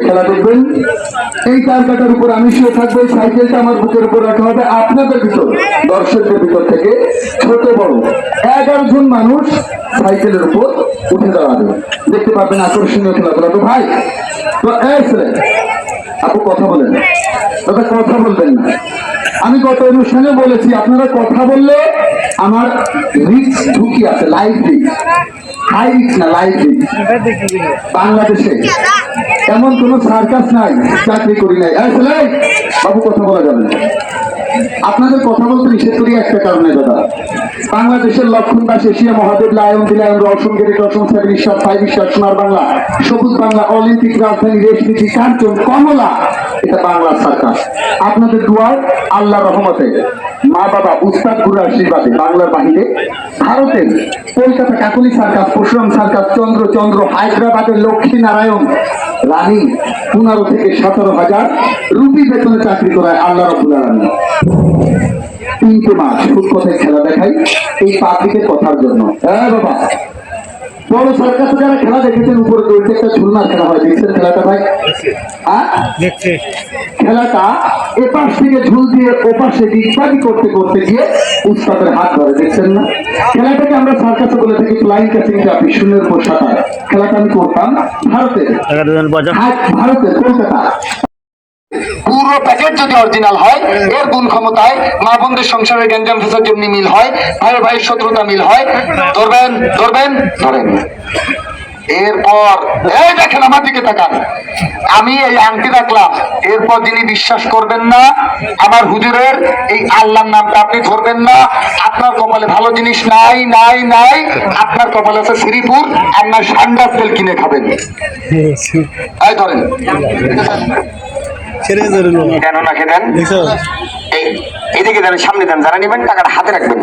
খেলা দেখবেন। এই তার কাটার উপর আমি শুয়ে থাকবো, সাইকেলটা আমার বুকের উপর রাখা হবে। আপনাদের ভিতর, দর্শকদের ভিতর থেকে ছোট বড় 11 জন মানুষ সাইকেলের উপর উঠে দাঁড়াবে, দেখতে পাবেন আকর্ষণীয় খেলাধুলা। তো ভাই, তো আপু কথা বলেন, দাদা কথা বলবেন না। আমি গত অনুষ্ঠানে বলেছি আপনারা কথা বললে আমার রিস্ক ঝুঁকি আছে, লাইফ রিস্ক, হাই রিস্ক না, লাইফ রিস্ক। বাংলাদেশে এমন কোন সার্কাস নাই, চাকরি করি নাই। আসলে বাবু কথা বলা যাবে না, আপনাদের কথা বলতে নিষেধ করি একটা কারণে দাদা। বাংলাদেশের লক্ষণ দাস, এশিয়া মহাদেব, লায়ন দিলায়ন, রওশন গেরি, রওশন 7 স্টার, 5 স্টার, সোনার বাংলা, সবুজ বাংলা, অলিম্পিক রাজধানী, রেশমিটি, কাঞ্চন, কমলা, এটা বাংলার সার্কাস। আপনাদের দুয়ার, আল্লাহ রহমতে, মা বাবা উস্তাদ গুরুর আশীর্বাদে বাংলার বাহিরে ভারতের কলকাতা কাকলি সার্কাস, পরশুরাম সার্কাস, চন্দ্র, হায়দ্রাবাদের লক্ষ্মী নারায়ণ রানী 15 থেকে 17,000 রুপি বেতনে চাকরি করায় আল্লাহ রাব্বুল আলামিন। 3টে মাস খুব কথায় খেলা দেখাই এই পাবলিকের কথার জন্য। হ্যাঁ বাবা, বড় সার্কাসে যারা খেলা দেখেছেন, উপরে দৌড়তে একটা ঝুলনার খেলা হয়, দেখছেন খেলাটা ভাই? খেলাটা এপাশ থেকে ঝুল দিয়ে ওপাশে ডিগবাজি করতে করতে গিয়ে উস্তাদের হাত ধরে, দেখছেন না? খেলাটাকে আমরা সার্কাসে বলে থাকি ফ্লাইং ক্যাচিং জাম্পিং, শূন্যের উপর সাঁতার। খেলাটা আমি করতাম ভারতের কলকাতা। পুরো প্যাকেট যদি অরিজিনাল হয়, এর গুণ ক্ষমতায় মা বোনদের সংসারের গ্যাঞ্জাম ফেসার জন্য মিল হয়, ভাইয়ের ভাইয়ের শত্রুতা মিল হয়। ধরবেন। এরপর এই দেখেন, আমার দিকে তাকান, আমি এই আংটি রাখলাম। এরপর যিনি বিশ্বাস করবেন না আমার হুজুরের এই আল্লাহর নামটা আপনি ধরবেন না, আপনার কপালে ভালো জিনিস নাই। আপনার কপালে আছে শ্রীপুর, আপনার সান্ডার তেল কিনে খাবেন। এই ধরেন, কেন না খেদেন, এইদিকে দেন, সামনে দেন, যারা নেবেন টাকাটা হাতে রাখবেন।